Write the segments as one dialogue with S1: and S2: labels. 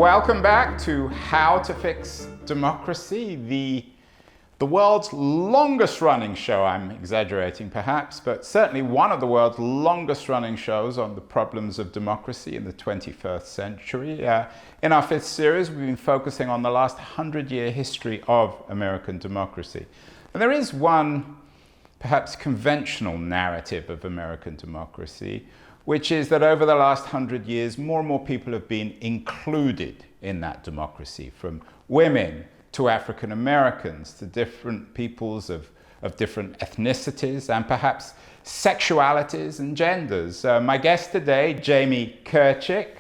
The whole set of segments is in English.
S1: Welcome back to How to Fix Democracy, the world's longest running show. I'm exaggerating perhaps, but certainly one of the world's longest running shows on the problems of democracy in the 21st century. In our fifth series, we've been focusing on the last 100-year history of American democracy. And there is one perhaps conventional narrative of American democracy, which is that over the last 100 years, more and more people have been included in that democracy, from women to African Americans to different peoples of different ethnicities and perhaps sexualities and genders. My guest today, James Kirchick,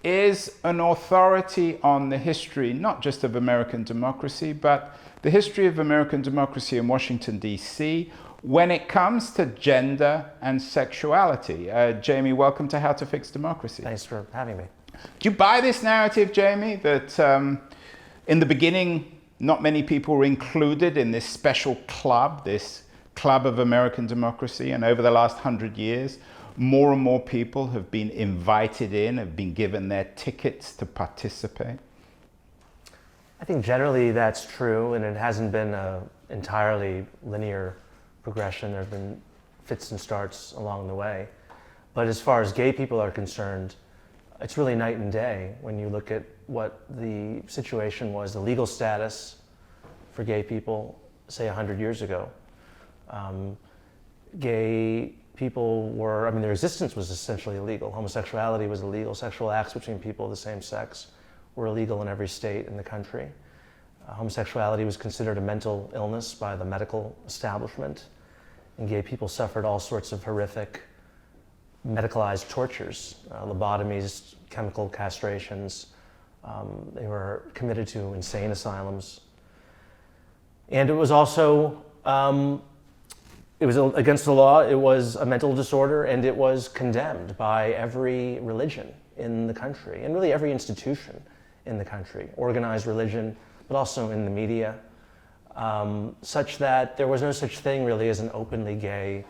S1: is an authority on the history, not just of American democracy, but the history of American democracy in Washington, D.C., when it comes to gender and sexuality. Jamie, welcome to How to Fix Democracy.
S2: Thanks for having me.
S1: Do you buy this narrative, Jamie, that in the beginning, not many people were included in this special club, this club of American democracy, and over the last 100 years, more and more people have been invited in, have been given their tickets to participate?
S2: I think generally that's true, and it hasn't been an entirely linear progression. There have been fits and starts along the way. But as far as gay people are concerned, it's really night and day when you look at what the situation was, the legal status for gay people, say 100 years ago. Gay people were, their existence was essentially illegal. Homosexuality was illegal. Sexual acts between people of the same sex were illegal in every state in the country. Homosexuality was considered a mental illness by the medical establishment, and gay people suffered all sorts of horrific medicalized tortures, lobotomies, chemical castrations. They were committed to insane asylums. And it was also, it was against the law, it was a mental disorder, and it was condemned by every religion in the country, and really every institution in the country, organized religion, but also in the media, such that there was no such thing really as an openly gay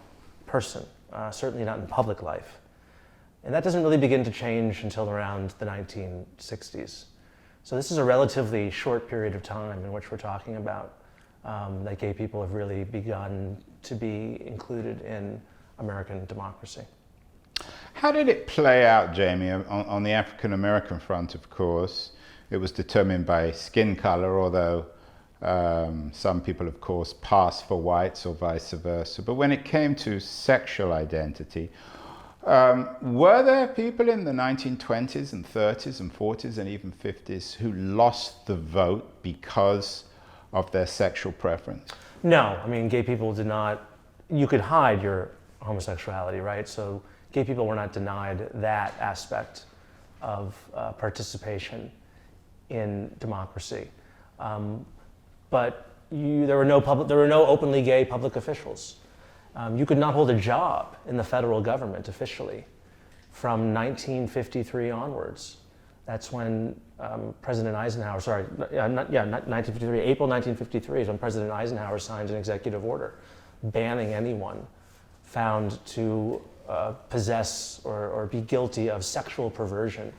S2: person, certainly not in public life. And that doesn't really begin to change until around the 1960s. So this is a relatively short period of time in which we're talking about that gay people have really begun to be included in American democracy.
S1: How did it play out, Jamie, on the African American front, of course? It was determined by skin color, although some people, of course, passed for whites or vice versa. But when it came to sexual identity, were there people in the 1920s and 30s and 40s and even 50s who lost the vote because of their sexual preference?
S2: No, gay people did not, you could hide your homosexuality, right? So gay people were not denied that aspect of participation in democracy. But there were no openly gay public officials. You could not hold a job in the federal government officially from 1953 onwards. That's when President Eisenhower, April 1953 is when President Eisenhower signed an executive order banning anyone found to possess or be guilty of sexual perversion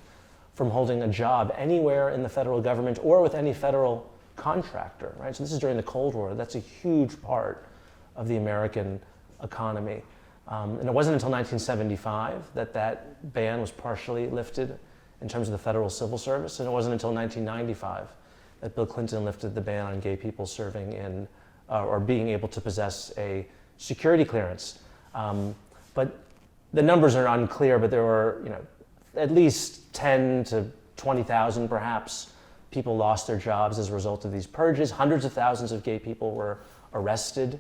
S2: from holding a job anywhere in the federal government or with any federal contractor, right? So this is during the Cold War. That's a huge part of the American economy. And it wasn't until 1975 that ban was partially lifted in terms of the federal civil service, and it wasn't until 1995 that Bill Clinton lifted the ban on gay people serving in or being able to possess a security clearance. But the numbers are unclear, but there were, at least 10 to 20,000 perhaps people lost their jobs as a result of these purges. Hundreds of thousands of gay people were arrested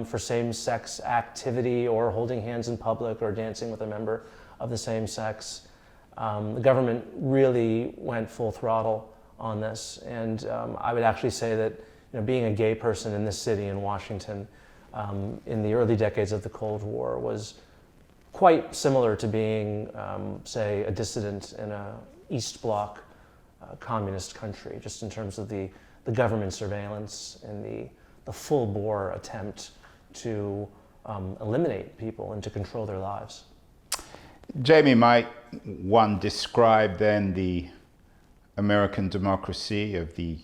S2: for same-sex activity or holding hands in public or dancing with a member of the same sex. The government really went full throttle on this. And I would actually say that being a gay person in this city in Washington in the early decades of the Cold War was quite similar to being, say, a dissident in a East Bloc communist country, just in terms of the government surveillance and the full-bore attempt to eliminate people and to control their lives.
S1: Jamie, might one describe then the American democracy of the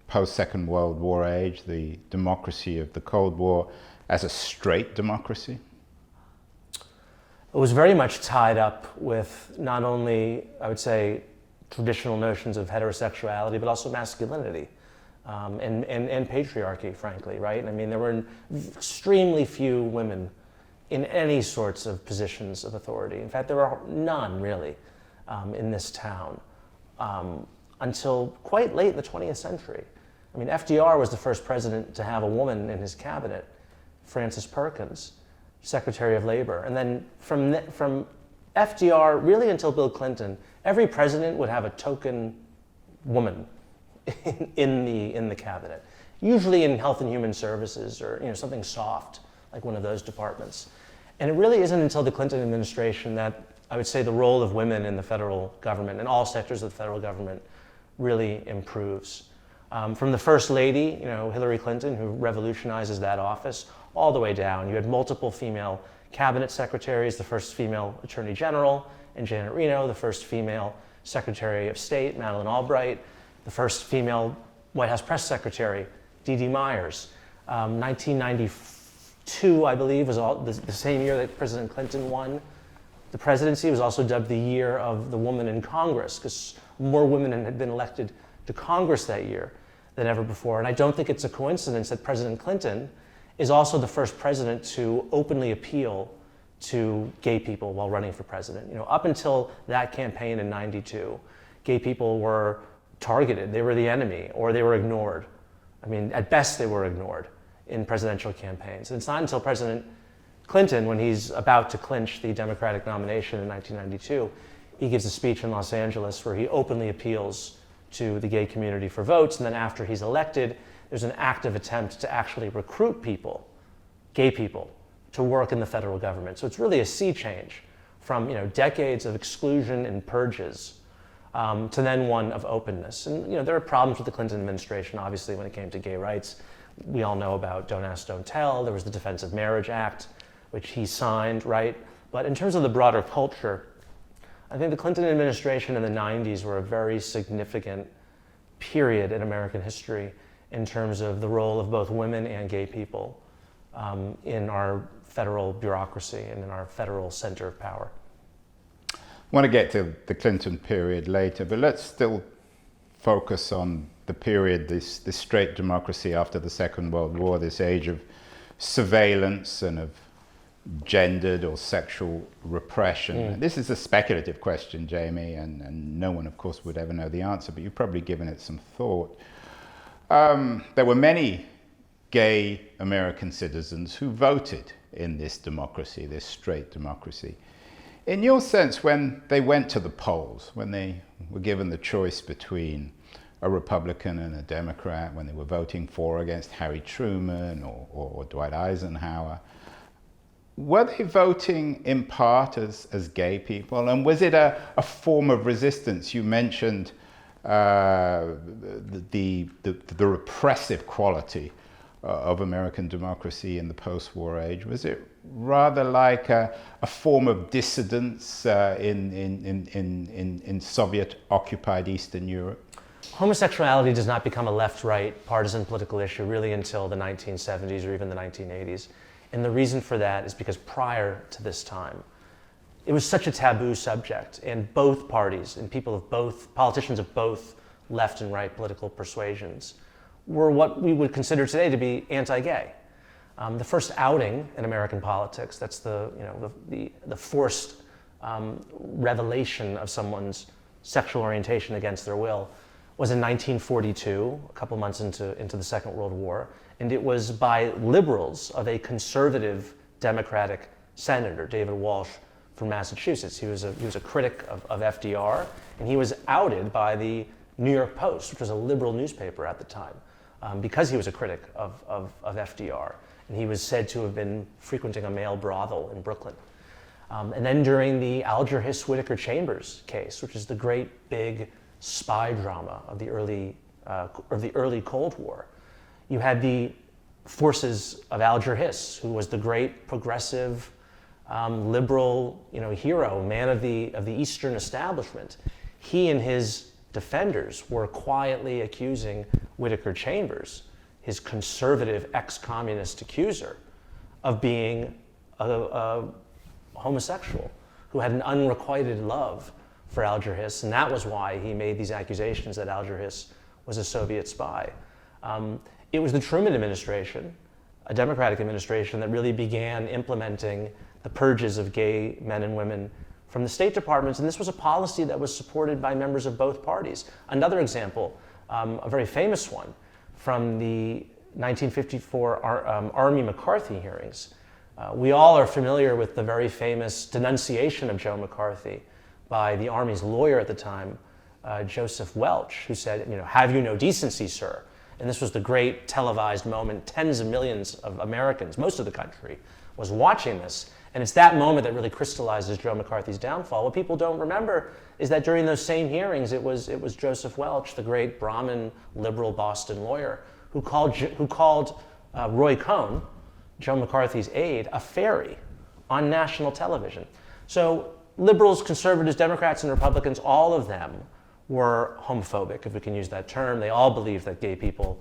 S1: post-Second World War age, the democracy of the Cold War, as a straight democracy?
S2: It was very much tied up with not only, I would say, traditional notions of heterosexuality, but also masculinity and patriarchy, frankly, right? I mean, there were extremely few women in any sorts of positions of authority. In fact, there were none, really, in this town until quite late in the 20th century. I mean, FDR was the first president to have a woman in his cabinet, Frances Perkins, Secretary of Labor. And then from FDR really until Bill Clinton, every president would have a token woman in the cabinet, usually in Health and Human Services or something soft, like one of those departments. And it really isn't until the Clinton administration that I would say the role of women in the federal government and all sectors of the federal government really improves. From the First Lady, Hillary Clinton, who revolutionizes that office, all the way down. You had multiple female cabinet secretaries, the first female Attorney General, and Janet Reno, the first female Secretary of State, Madeleine Albright, the first female White House Press Secretary, Dee Dee Myers. 1992, I believe, was the same year that President Clinton won the presidency. Was also dubbed the year of the woman in Congress, because more women had been elected to Congress that year than ever before. And I don't think it's a coincidence that President Clinton is also the first president to openly appeal to gay people while running for president. Up until that campaign in '92, gay people were targeted. They were the enemy, or they were ignored. I mean, at best, they were ignored in presidential campaigns. And it's not until President Clinton, when he's about to clinch the Democratic nomination in 1992, he gives a speech in Los Angeles where he openly appeals to the gay community for votes. And then after he's elected, there's an active attempt to actually recruit people, gay people, to work in the federal government. So it's really a sea change from decades of exclusion and purges to then one of openness. And there are problems with the Clinton administration, obviously, when it came to gay rights. We all know about Don't Ask, Don't Tell. There was the Defense of Marriage Act, which he signed, right? But in terms of the broader culture, I think the Clinton administration in the 90s were a very significant period in American history in terms of the role of both women and gay people in our federal bureaucracy and in our federal center of power.
S1: I want to get to the Clinton period later, but let's still focus on the period, this straight democracy after the Second World War, this age of surveillance and of gendered or sexual repression. This is a speculative question, Jamie, and no one, of course, would ever know the answer, but you've probably given it some thought. There were many gay American citizens who voted in this democracy, this straight democracy. In your sense, when they went to the polls, when they were given the choice between a Republican and a Democrat, when they were voting for or against Harry Truman or Dwight Eisenhower, were they voting in part as gay people? And was it a form of resistance? You mentioned the repressive quality of American democracy in the post-war age. Was it rather like a form of dissidence in Soviet-occupied Eastern Europe?
S2: Homosexuality does not become a left-right partisan political issue really until the 1970s or even the 1980s. And the reason for that is because prior to this time, it was such a taboo subject, and both parties and politicians of both left and right political persuasions were what we would consider today to be anti-gay. The first outing in American politics, that's the forced revelation of someone's sexual orientation against their will, was in 1942, a couple months into the Second World War, and it was by liberals of a conservative Democratic senator, David Walsh from Massachusetts. He was a critic of FDR, and he was outed by the New York Post, which was a liberal newspaper at the time, because he was a critic of FDR. And he was said to have been frequenting a male brothel in Brooklyn. And then during the Alger Hiss Whittaker Chambers case, which is the great big spy drama of the early Cold War, you had the forces of Alger Hiss, who was the great progressive, liberal, hero, man of the Eastern establishment. He and his defenders were quietly accusing Whittaker Chambers, his conservative ex-communist accuser, of being a homosexual who had an unrequited love for Alger Hiss, and that was why he made these accusations that Alger Hiss was a Soviet spy. It was the Truman administration, a Democratic administration, that really began implementing the purges of gay men and women from the State Departments, and this was a policy that was supported by members of both parties. Another example, a very famous one, from the 1954 Army McCarthy hearings. We all are familiar with the very famous denunciation of Joe McCarthy by the Army's lawyer at the time, Joseph Welch, who said, "Have you no decency, sir?" And this was the great televised moment. Tens of millions of Americans, most of the country, was watching this. And it's that moment that really crystallizes Joe McCarthy's downfall. What people don't remember is that during those same hearings, it was Joseph Welch, the great Brahmin liberal Boston lawyer, who called Roy Cohn, Joe McCarthy's aide, a fairy on national television. So liberals, conservatives, Democrats, and Republicans, all of them were homophobic, if we can use that term. They all believed that gay people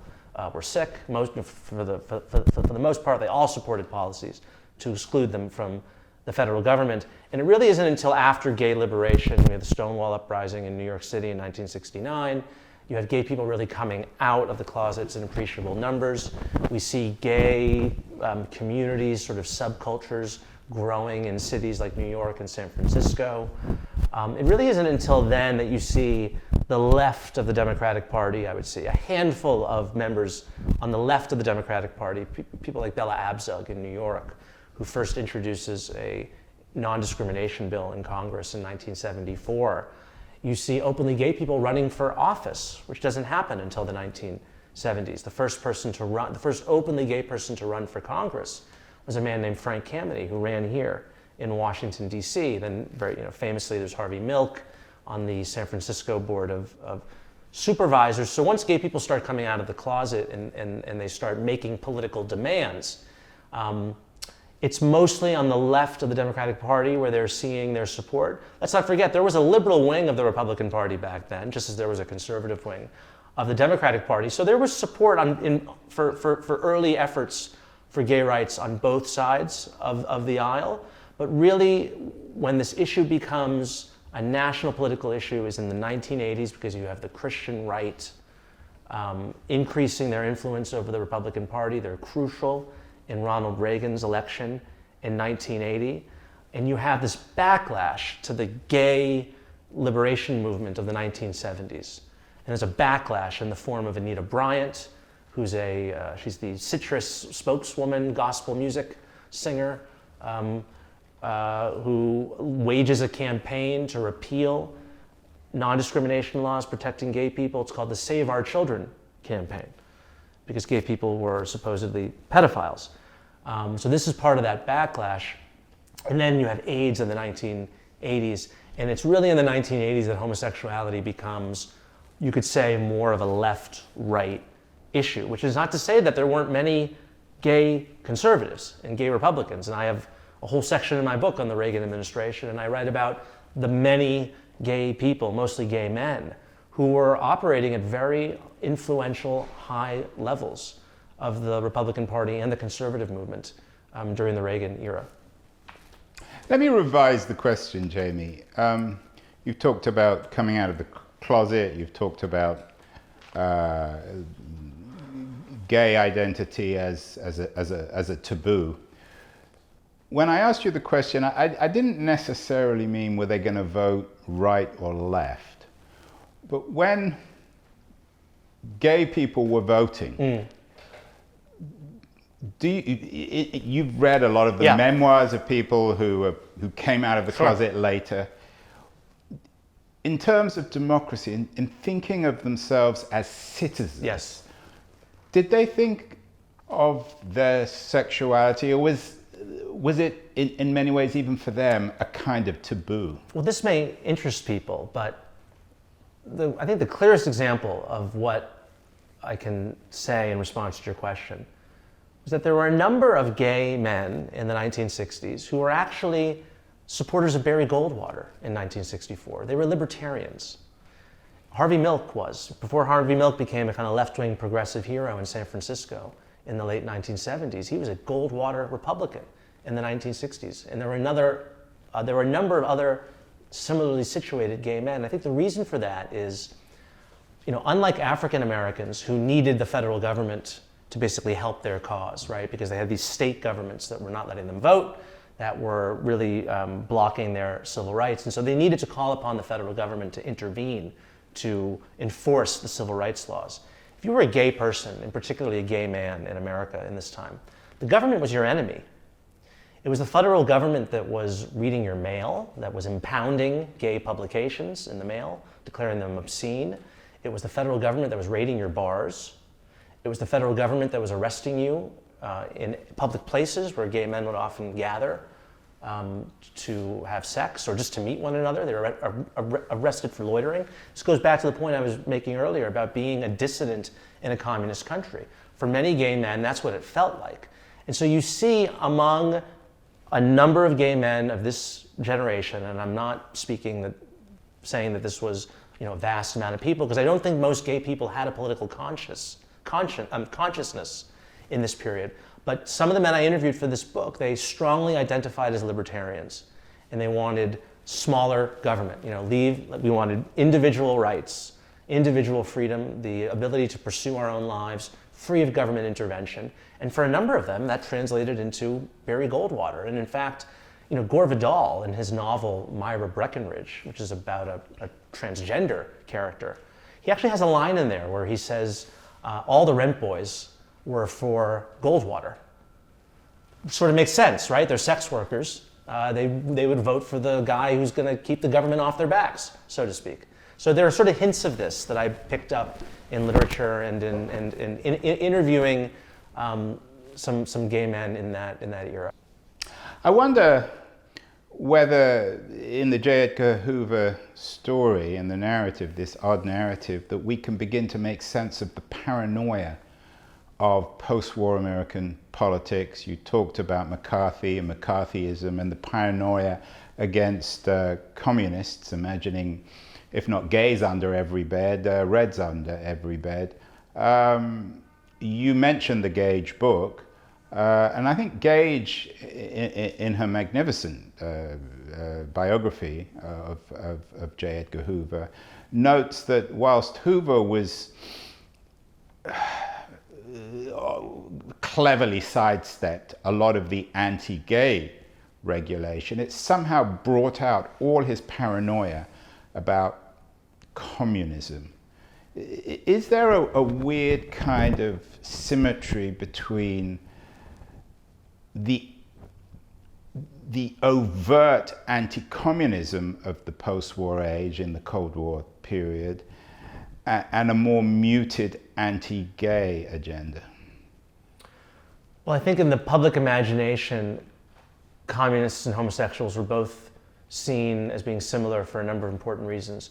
S2: were sick. For the most part, they all supported policies to exclude them from the federal government. And it really isn't until after gay liberation, we had the Stonewall Uprising in New York City in 1969, you had gay people really coming out of the closets in appreciable numbers. We see gay communities, sort of subcultures, growing in cities like New York and San Francisco. It really isn't until then that you see the left of the Democratic Party, I would say, a handful of members on the left of the Democratic Party, people like Bella Abzug in New York, who first introduces a non-discrimination bill in Congress in 1974. You see openly gay people running for office, which doesn't happen until the 1970s. The first openly gay person to run for Congress was a man named Frank Kameny, who ran here in Washington, D.C. Then, very famously, there's Harvey Milk on the San Francisco Board of Supervisors. So once gay people start coming out of the closet and they start making political demands, it's mostly on the left of the Democratic Party where they're seeing their support. Let's not forget, there was a liberal wing of the Republican Party back then, just as there was a conservative wing of the Democratic Party. So there was support for early efforts for gay rights on both sides of the aisle. But really, when this issue becomes a national political issue is in the 1980s, because you have the Christian right increasing their influence over the Republican Party. They're crucial in Ronald Reagan's election in 1980. And you have this backlash to the gay liberation movement of the 1970s. And there's a backlash in the form of Anita Bryant, who's she's the Citrus spokeswoman, gospel music singer, who wages a campaign to repeal non-discrimination laws protecting gay people. It's called the Save Our Children campaign, because gay people were supposedly pedophiles. So this is part of that backlash. And then you have AIDS in the 1980s. And it's really in the 1980s that homosexuality becomes, you could say, more of a left-right issue, which is not to say that there weren't many gay conservatives and gay Republicans. And I have a whole section in my book on the Reagan administration, and I write about the many gay people, mostly gay men, who were operating at very influential high levels of the Republican Party and the conservative movement during the Reagan era.
S1: Let me revise the question, Jamie. You've talked about coming out of the closet, you've talked about gay identity as a taboo. When I asked you the question, I didn't necessarily mean were they going to vote right or left. But when gay people were voting, you've read a lot of the memoirs of people who came out of the closet later. in terms of democracy, in thinking of themselves as citizens,
S2: Yes.
S1: did they think of their sexuality, or was it in many ways, even for them, a kind of taboo?
S2: Well, this may interest people, but I think the clearest example of what I can say in response to your question was that there were a number of gay men in the 1960s who were actually supporters of Barry Goldwater in 1964. They were libertarians. Harvey Milk was. Before Harvey Milk became a kind of left-wing progressive hero in San Francisco in the late 1970s, he was a Goldwater Republican in the 1960s. And there were a number of other similarly situated gay men. I think the reason for that is, unlike African Americans who needed the federal government to basically help their cause, right? Because they had these state governments that were not letting them vote, that were really blocking their civil rights. And so they needed to call upon the federal government to intervene to enforce the civil rights laws. If you were a gay person, and particularly a gay man in America in this time, the government was your enemy. It was the federal government that was reading your mail, that was impounding gay publications in the mail, declaring them obscene. It was the federal government that was raiding your bars. It was the federal government that was arresting you in public places where gay men would often gather to have sex or just to meet one another. They were arrested for loitering. This goes back to the point I was making earlier about being a dissident in a communist country. For many gay men, that's what it felt like. And so you see among a number of gay men of this generation, and I'm not saying that this was a vast amount of people, because I don't think most gay people had a political consciousness in this period. But some of the men I interviewed for this book, they strongly identified as libertarians, and they wanted smaller government. We wanted individual rights, individual freedom, the ability to pursue our own lives, free of government intervention. And for a number of them, that translated into Barry Goldwater. And in fact, Gore Vidal, in his novel Myra Breckinridge, which is about a transgender character, he actually has a line in there where he says, all the rent boys were for Goldwater. Sort of makes sense, right? They're sex workers. They would vote for the guy who's going to keep the government off their backs, so to speak. So there are sort of hints of this that I picked up in literature and in interviewing some gay men in that era.
S1: I wonder whether in the J. Edgar Hoover story and the narrative, this odd narrative, that we can begin to make sense of the paranoia of post-war American politics. You talked about McCarthy and McCarthyism and the paranoia against communists, imagining, if not gays under every bed, reds under every bed. You mentioned the Gage book, and I think Gage, in her magnificent biography of J. Edgar Hoover, notes that whilst Hoover was cleverly sidestepped a lot of the anti-gay regulation, it somehow brought out all his paranoia about communism. Is there a weird kind of symmetry between the overt anti-communism of the post-war age in the Cold War period and a more muted anti-gay agenda?
S2: Well, I think in the public imagination, communists and homosexuals were both seen as being similar for a number of important reasons.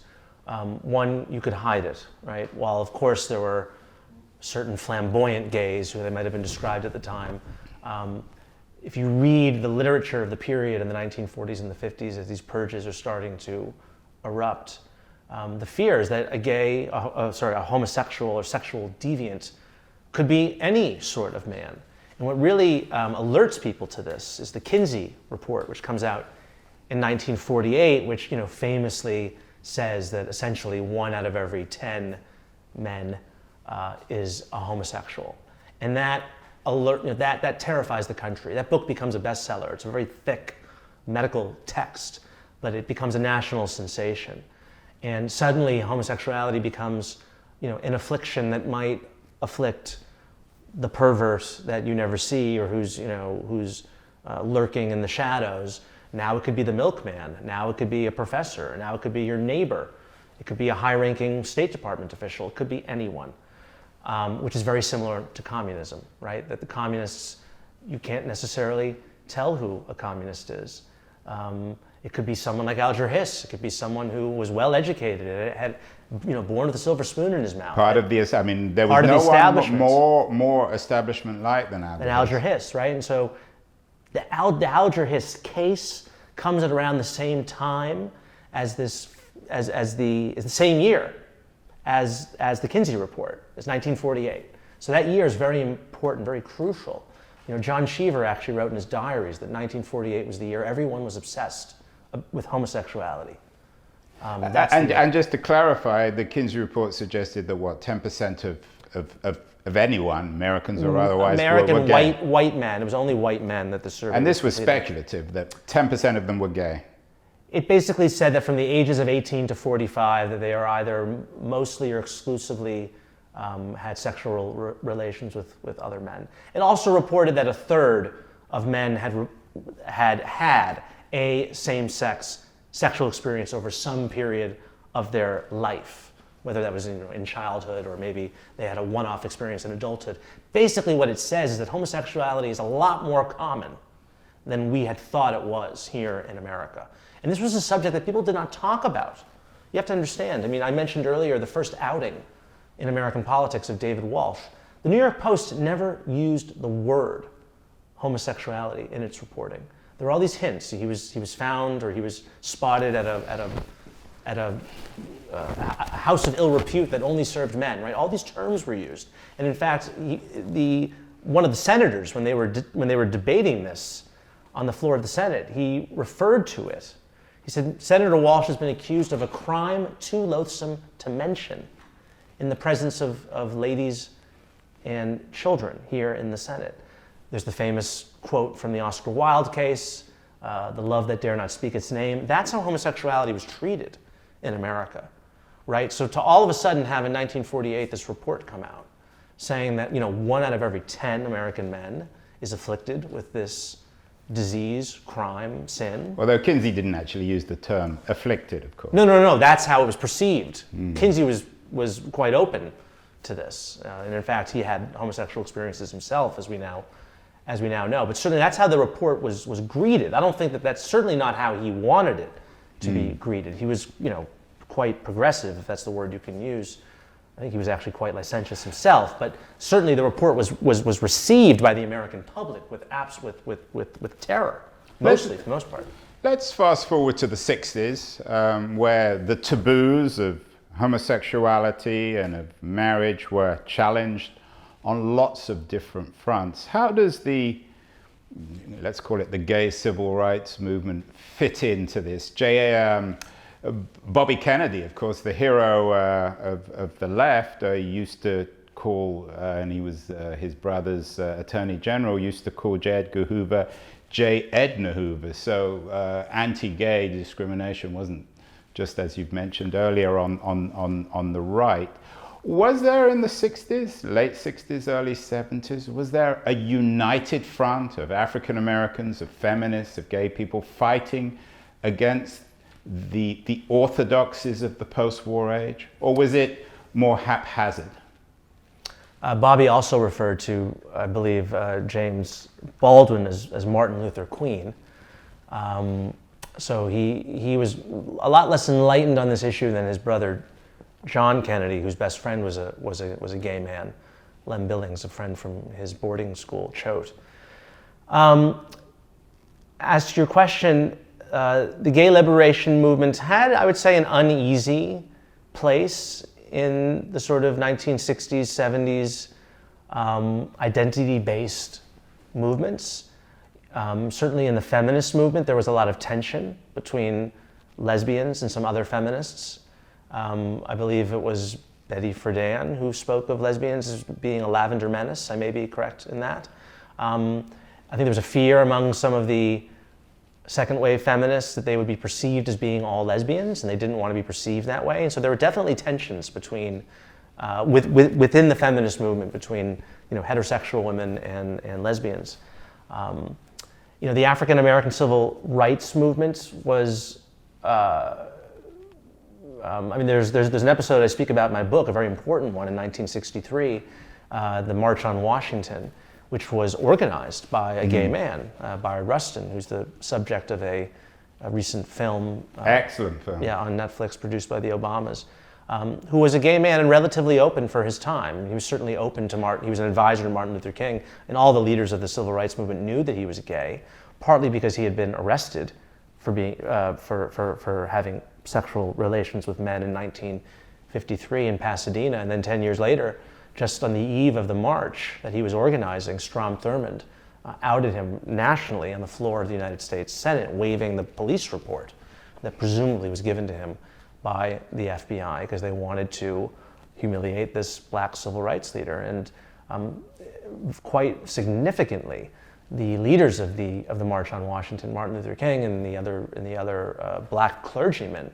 S2: One, you could hide it, right? While of course there were certain flamboyant gays who they might have been described at the time, if you read the literature of the period in the 1940s and the 50s as these purges are starting to erupt, the fear is that a homosexual or sexual deviant could be any sort of man. And what really alerts people to this is the Kinsey Report, which comes out in 1948, which famously says that essentially 1 out of every 10 men is a homosexual. And that that terrifies the country. That book becomes a bestseller. It's a very thick medical text, but it becomes a national sensation. And suddenly homosexuality becomes, an affliction that might afflict the perverse that you never see or who's lurking in the shadows. Now it could be the milkman. Now it could be a professor. Now it could be your neighbor. It could be a high-ranking State Department official. It could be anyone, which is very similar to communism, right? That the communists, you can't necessarily tell who a communist is. It could be someone like Alger Hiss. It could be someone who was well-educated, had, born with a silver spoon in his mouth.
S1: There was no one more establishment-like than
S2: Alger Hiss, right? And so the Alger Hiss case comes at around the same time as the same year as the Kinsey Report. It's 1948. So that year is very important, very crucial. John Cheever actually wrote in his diaries that 1948 was the year everyone was obsessed with homosexuality.
S1: And just to clarify, the Kinsey Report suggested that 10% of anyone, Americans or otherwise, were gay.
S2: white men. It was only white men that the survey.
S1: And this was speculative, that 10% of them were gay.
S2: It basically said that from the ages of 18 to 45, that they are either mostly or exclusively had sexual relations with other men. It also reported that a third of men had a same-sex sexual experience over some period of their life, whether that was in childhood or maybe they had a one-off experience in adulthood. Basically what it says is that homosexuality is a lot more common than we had thought it was here in America. And this was a subject that people did not talk about. You have to understand, I mentioned earlier the first outing in American politics of David Walsh. The New York Post never used the word homosexuality in its reporting. There were all these hints. He was found, or he was spotted at a house of ill repute that only served men. Right? All these terms were used, and in fact, one of the senators, when they were debating this on the floor of the Senate, he referred to it. He said, "Senator Walsh has been accused of a crime too loathsome to mention in the presence of ladies and children here in the Senate." There's the famous quote from the Oscar Wilde case, "The love that dare not speak its name." That's how homosexuality was treated in America, right? So to all of a sudden have in 1948 this report come out saying that 1 out of every 10 American men is afflicted with this disease, crime, sin.
S1: Although Kinsey didn't actually use the term afflicted, of course.
S2: No, that's how it was perceived. Kinsey was quite open to this, and in fact he had homosexual experiences himself, as we now know. But certainly that's how the report was greeted. I don't think that's certainly not how he wanted it to be greeted. He was quite progressive, if that's the word you can use. I think he was actually quite licentious himself, but certainly the report was received by the American public with terror, mostly, for the most part.
S1: Let's fast forward to the 60s, where the taboos of homosexuality and of marriage were challenged on lots of different fronts. How does let's call it the gay civil rights movement, fit into this? Bobby Kennedy, of course, the hero of the left, used to call, and he was his brother's attorney general, used to call J. Edgar Hoover J. Edna Hoover. So anti-gay discrimination wasn't just, as you've mentioned earlier, on the right. Was there in the 60s, late 60s, early 70s, was there a united front of African Americans, of feminists, of gay people fighting against the orthodoxies of the post-war age? Or was it more haphazard?
S2: Bobby also referred to, I believe, James Baldwin as Martin Luther Queen. So he was a lot less enlightened on this issue than his brother John Kennedy, whose best friend was a gay man, Lem Billings, a friend from his boarding school, Choate. As to your question, the gay liberation movement had, I would say, an uneasy place in the sort of 1960s, 70s identity-based movements. Certainly in the feminist movement, there was a lot of tension between lesbians and some other feminists. I believe it was Betty Friedan who spoke of lesbians as being a lavender menace. I may be correct in that. I think there was a fear among some of the second wave feminists that they would be perceived as being all lesbians, and they didn't want to be perceived that way. And so there were definitely tensions between, within the feminist movement, between heterosexual women and lesbians. The African American civil rights movement was I mean, there's an episode I speak about in my book, a very important one in 1963, the March on Washington, which was organized by a gay man, Byron Rustin, who's the subject of a recent film.
S1: Excellent film.
S2: Yeah, on Netflix, produced by the Obamas, who was a gay man and relatively open for his time. He was certainly open to Martin. He was an advisor to Martin Luther King, and all the leaders of the civil rights movement knew that he was gay, partly because he had been arrested for being for having sexual relations with men in 1953 in Pasadena, and then 10 years later, just on the eve of the march that he was organizing, Strom Thurmond outed him nationally on the floor of the United States Senate, waving the police report that presumably was given to him by the FBI because they wanted to humiliate this black civil rights leader. And quite significantly, the leaders of the March on Washington, Martin Luther King and the other black clergymen,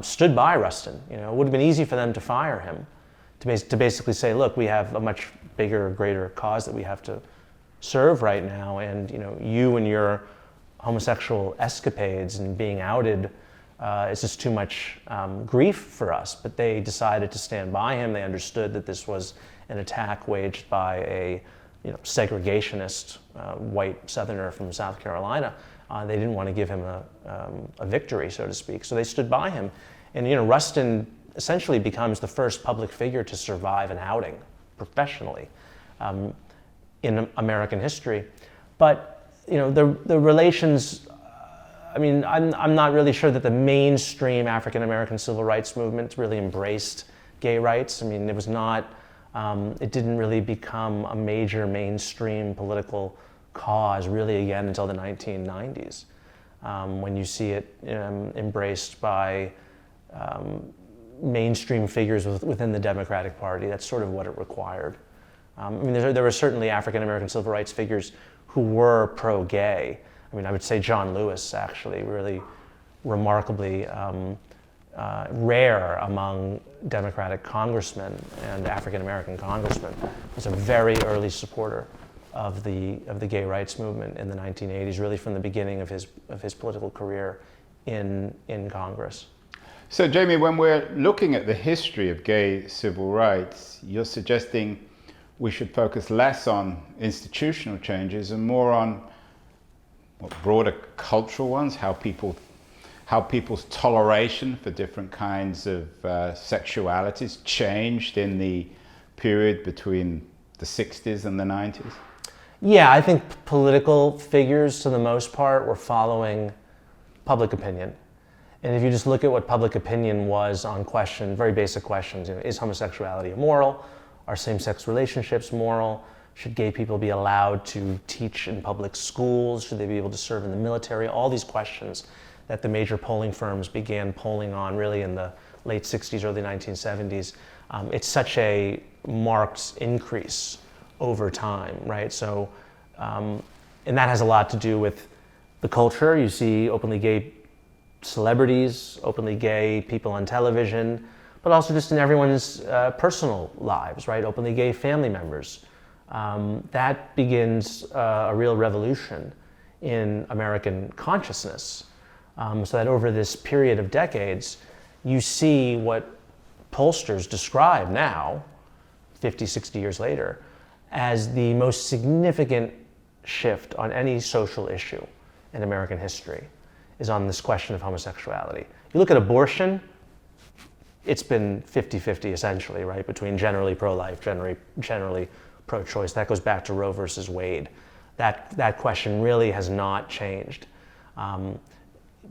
S2: stood by Rustin. You know, it would have been easy for them to fire him, to basically say, look, we have a much bigger, greater cause that we have to serve right now, and you and your homosexual escapades and being outed is just too much grief for us. But they decided to stand by him. They understood that this was an attack waged by a segregationist white Southerner from South Carolina. They didn't want to give him a victory, so to speak. So they stood by him, and Rustin essentially becomes the first public figure to survive an outing professionally in American history. But the relations. I mean, I'm not really sure that the mainstream African American civil rights movement really embraced gay rights. I mean, it was not. It didn't really become a major mainstream political cause really again until the 1990s, when you see it embraced by mainstream figures within the Democratic Party. That's sort of what it required. I mean, there were certainly African American civil rights figures who were pro-gay. I mean, I would say John Lewis, actually, really remarkably rare among Democratic congressmen and African American congressmen, was a very early supporter of the gay rights movement in the 1980s, really from the beginning of his political career in Congress.
S1: So, Jamie, when we're looking at the history of gay civil rights, you're suggesting we should focus less on institutional changes and more on broader cultural ones, how people's toleration for different kinds of sexualities changed in the period between the 60s and the 90s?
S2: Yeah, I think political figures, to the most part, were following public opinion. And if you just look at what public opinion was on very basic questions, is homosexuality immoral? Are same-sex relationships moral? Should gay people be allowed to teach in public schools? Should they be able to serve in the military? All these questions that the major polling firms began polling on really in the late 60s, early 1970s. It's such a marked increase over time, right? So, and that has a lot to do with the culture. You see openly gay celebrities, openly gay people on television, but also just in everyone's personal lives, right? Openly gay family members. That begins a real revolution in American consciousness. So that over this period of decades, you see what pollsters describe now, 50, 60 years later, as the most significant shift on any social issue in American history is on this question of homosexuality. You look at abortion, it's been 50-50 essentially, right? Between generally pro-life, generally pro-choice. That goes back to Roe versus Wade. That question really has not changed.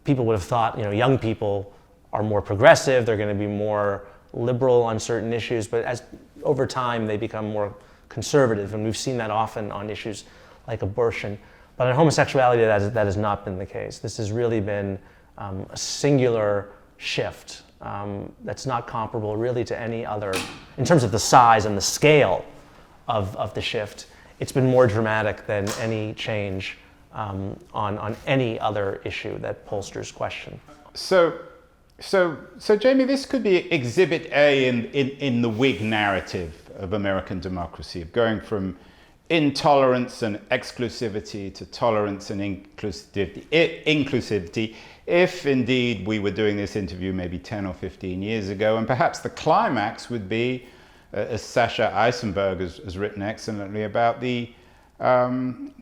S2: People would have thought, young people are more progressive, they're going to be more liberal on certain issues, but as over time they become more conservative, and we've seen that often on issues like abortion. But in homosexuality, that has not been the case. This has really been a singular shift that's not comparable really to any other, in terms of the size and the scale of the shift. It's been more dramatic than any change on any other issue that pollsters question.
S1: So Jamie, this could be Exhibit A in the Whig narrative of American democracy, of going from intolerance and exclusivity to tolerance and inclusivity, if indeed we were doing this interview maybe 10 or 15 years ago, and perhaps the climax would be, as Sasha Eisenberg has written excellently about, the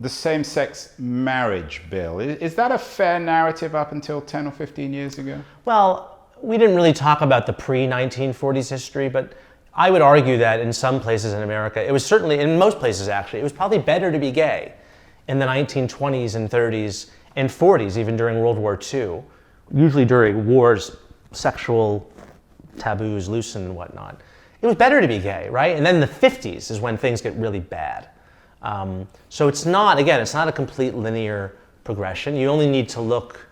S1: same-sex marriage bill. Is that a fair narrative up until 10 or 15 years ago?
S2: Well, we didn't really talk about the pre-1940s history, but I would argue that in some places in America, it was certainly, in most places actually, it was probably better to be gay in the 1920s and 30s and 40s, even during World War II. Usually during wars, sexual taboos loosened and whatnot. It was better to be gay, right? And then the 50s is when things get really bad. So it's not, again, it's not a complete linear progression. You only need to look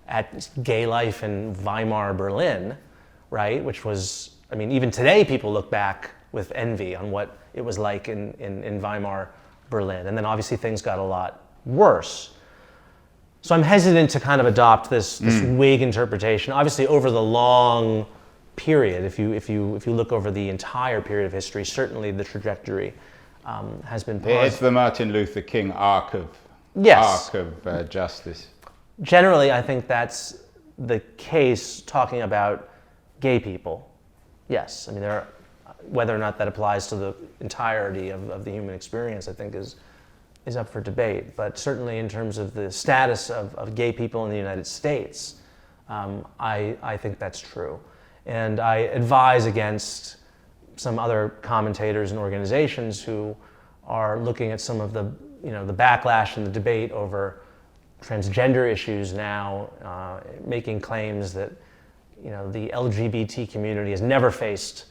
S2: at gay life in Weimar, Berlin, right? Which was, I mean, even today people look back with envy on what it was like in Weimar, Berlin. And then obviously things got a lot worse. So I'm hesitant to kind of adopt this Whig interpretation. Obviously over the long period, if you look over the entire period of history, certainly the trajectory has been positive.
S1: It's the Martin Luther King arc of justice.
S2: Generally, I think that's the case talking about gay people. Yes, I mean, whether or not that applies to the entirety of the human experience, I think is up for debate. But certainly in terms of the status of gay people in the United States, I think that's true. And I advise against some other commentators and organizations who are looking at some of the backlash and the debate over transgender issues now, making claims that the LGBT community has never faced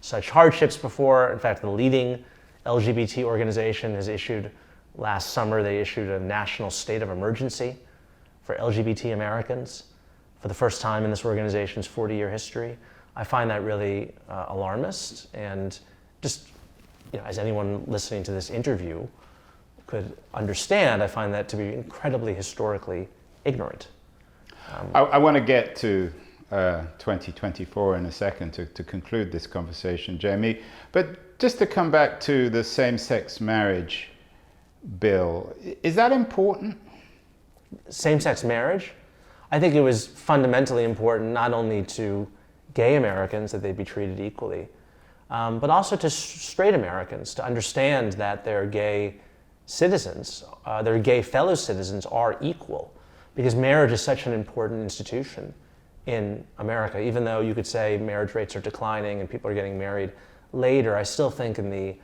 S2: such hardships before. In fact, the leading LGBT organization has issued, last summer, they issued a national state of emergency for LGBT Americans for the first time in this organization's 40-year history. I find that really alarmist, and just, as anyone listening to this interview could understand, I find that to be incredibly historically ignorant.
S1: I want to get to 2024 in a second to conclude this conversation, Jamie. But just to come back to the same-sex marriage bill, is that important?
S2: Same-sex marriage? I think it was fundamentally important not only to gay Americans that they be treated equally, but also to straight Americans to understand that their gay citizens, their gay fellow citizens are equal, because marriage is such an important institution in America. Even though you could say marriage rates are declining and people are getting married later, I still think in the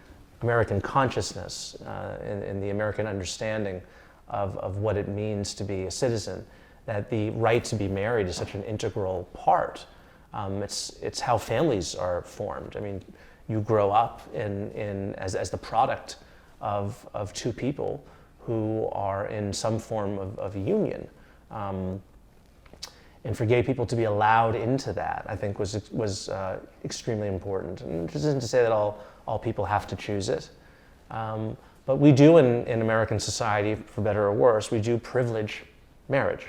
S2: American consciousness, in the American understanding of what it means to be a citizen, that the right to be married is such an integral part. It's how families are formed. I mean, you grow up as the product of two people who are in some form of union. And for gay people to be allowed into that, I think was extremely important. And this isn't to say that all people have to choose it. But we do in American society, for better or worse, we do privilege marriage.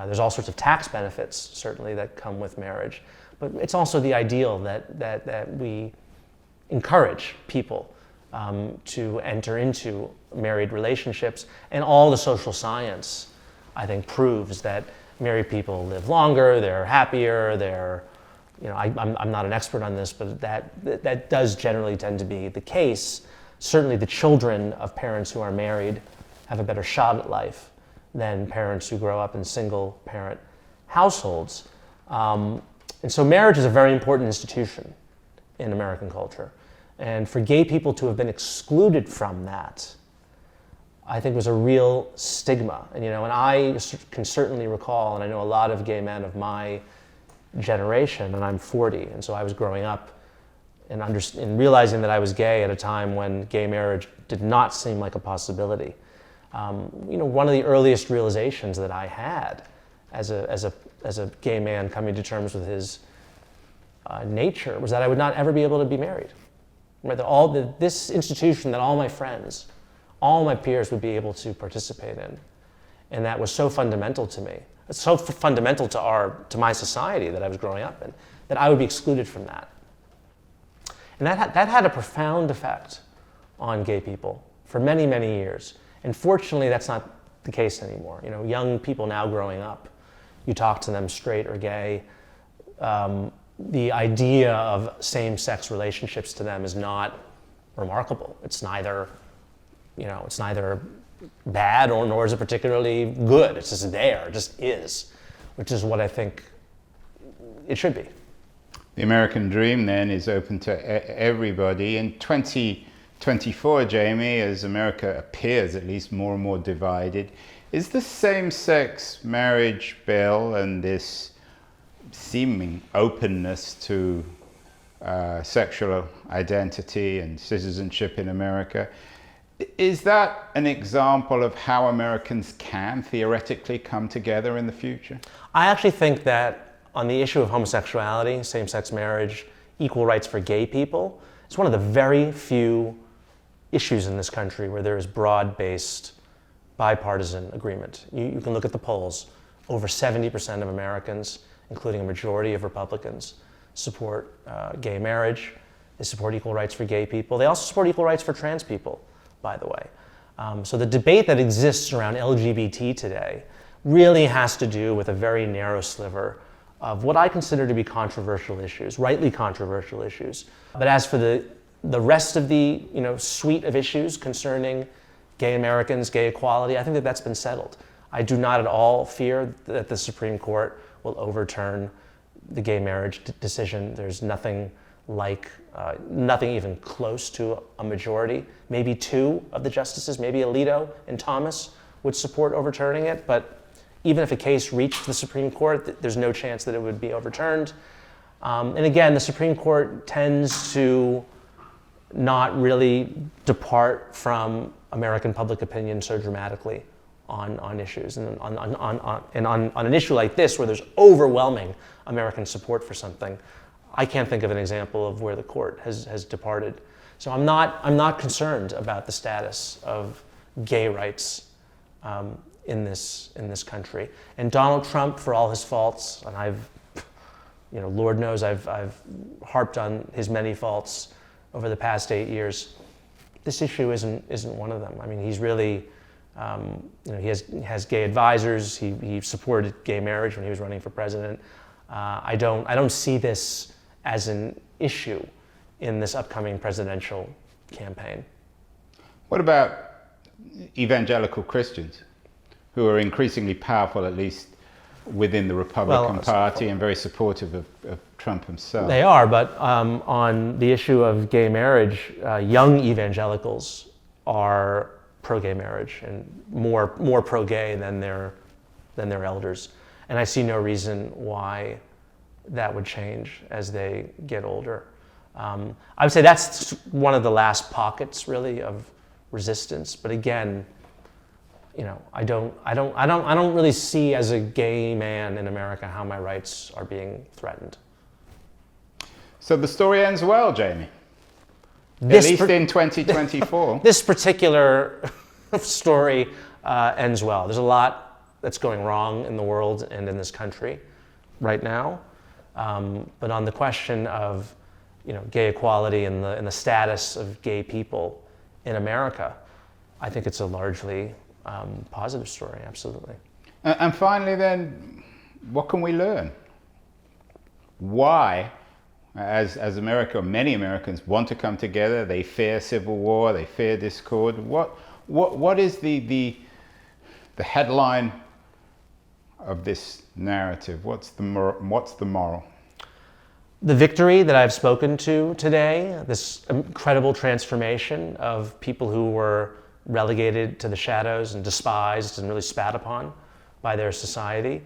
S2: There's all sorts of tax benefits, certainly, that come with marriage. But it's also the ideal that we encourage people to enter into married relationships. And all the social science, I think, proves that married people live longer, they're happier, I'm not an expert on this, but that does generally tend to be the case. Certainly the children of parents who are married have a better shot at life than parents who grow up in single parent households. And so marriage is a very important institution in American culture. And for gay people to have been excluded from that, I think was a real stigma. And I can certainly recall, and I know a lot of gay men of my generation, and I'm 40, and so I was growing up and realizing that I was gay at a time when gay marriage did not seem like a possibility. One of the earliest realizations that I had as a gay man coming to terms with his nature was that I would not ever be able to be married. Right? That this institution that all my friends, all my peers would be able to participate in, and that was so fundamental to me. It's so fundamental to my society that I was growing up in, that I would be excluded from that. And that had a profound effect on gay people for many, many years. And fortunately, that's not the case anymore. You know, young people now growing up, you talk to them straight or gay, the idea of same-sex relationships to them is not remarkable. It's neither, you know, it's neither bad nor is it particularly good. It's just there, it just is, which is what I think it should be.
S1: The American dream then is open to everybody. In 2024, Jamie, as America appears at least more and more divided, is the same-sex marriage bill and this seeming openness to sexual identity and citizenship in America, is that an example of how Americans can theoretically come together in the future?
S2: I actually think that on the issue of homosexuality, same-sex marriage, equal rights for gay people, it's one of the very few issues in this country where there is broad-based bipartisan agreement. You can look at the polls. Over 70% of Americans, including a majority of Republicans, support gay marriage. They support equal rights for gay people. They also support equal rights for trans people, by the way. So the debate that exists around LGBT today really has to do with a very narrow sliver of what I consider to be controversial issues, rightly controversial issues. But as for the rest of the suite of issues concerning gay Americans, gay equality, I think that that's been settled. I do not at all fear that the Supreme Court will overturn the gay marriage decision. There's nothing like, nothing even close to a majority. Maybe two of the justices, maybe Alito and Thomas, would support overturning it, but even if a case reached the Supreme Court, there's no chance that it would be overturned. And again, the Supreme Court tends to not really depart from American public opinion so dramatically on issues. And on an issue like this, where there's overwhelming American support for something, I can't think of an example of where the court has departed. So I'm not concerned about the status of gay rights in this country. And Donald Trump, for all his faults, and Lord knows I've harped on his many faults over the past 8 years. This issue isn't one of them. I mean, he's really, he has gay advisors. He supported gay marriage when he was running for president. I don't see this as an issue in this upcoming presidential campaign. What
S1: about evangelical Christians, who are increasingly powerful, at least within the Republican Party, and very supportive of Trump himself?
S2: They are, but on the issue of gay marriage, young evangelicals are pro-gay marriage and more pro-gay than their elders. And I see no reason why that would change as they get older. I would say that's one of the last pockets, really, of resistance. But again, I don't really see as a gay man in America how my rights are being threatened.
S1: So the story ends well, Jamie. At least in 2024.
S2: This particular story ends well. There's a lot that's going wrong in the world and in this country right now. But on the question of gay equality and the status of gay people in America, I think it's a largely positive story, absolutely.
S1: And finally then, what can we learn? Why, as America, or many Americans, want to come together? They fear civil war, they fear discord. What is the headline of this narrative? What's the moral?
S2: The victory that I've spoken to today, this incredible transformation of people who were relegated to the shadows and despised and really spat upon by their society,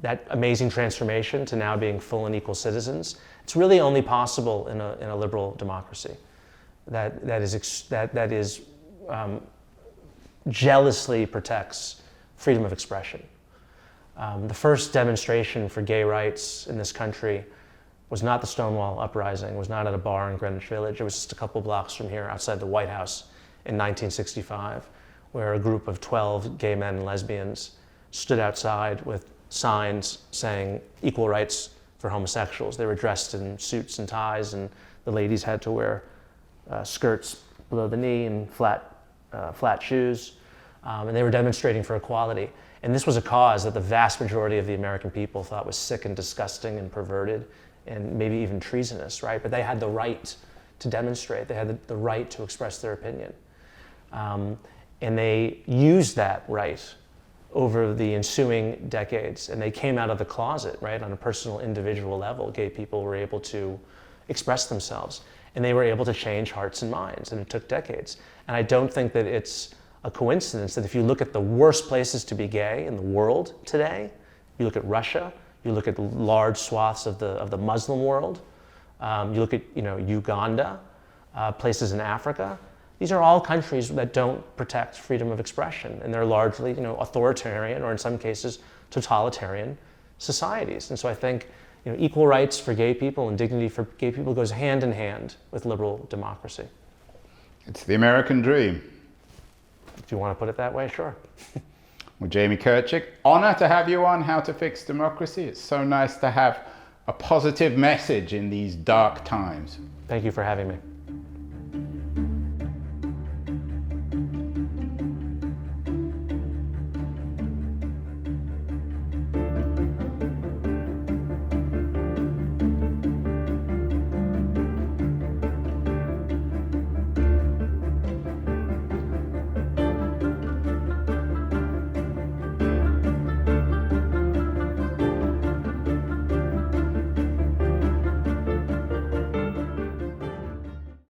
S2: that amazing transformation to now being full and equal citizens, it's really only possible in a liberal democracy that jealously protects freedom of expression. The first demonstration for gay rights in this country was not the Stonewall Uprising, was not at a bar in Greenwich Village. It was just a couple blocks from here outside the White House in 1965, where a group of 12 gay men and lesbians stood outside with signs saying equal rights for homosexuals. They were dressed in suits and ties, and the ladies had to wear skirts below the knee and flat flat shoes, and they were demonstrating for equality. And this was a cause that the vast majority of the American people thought was sick and disgusting and perverted and maybe even treasonous, right? But they had the right to demonstrate. They had the right to express their opinion. And they used that right over the ensuing decades, and they came out of the closet, right? On a personal, individual level, gay people were able to express themselves, and they were able to change hearts and minds, and it took decades. And I don't think that it's a coincidence that if you look at the worst places to be gay in the world today, you look at Russia, you look at large swaths of the Muslim world, you look at Uganda, places in Africa. These are all countries that don't protect freedom of expression, and they're largely authoritarian, or in some cases totalitarian societies. And so I think equal rights for gay people and dignity for gay people goes hand in hand with liberal democracy.
S1: It's the American dream.
S2: If you want to put it that way, sure.
S1: Well, Jamie Kirchick, honor to have you on How to Fix Democracy. It's so nice to have a positive message in these dark times.
S2: Thank you for having me.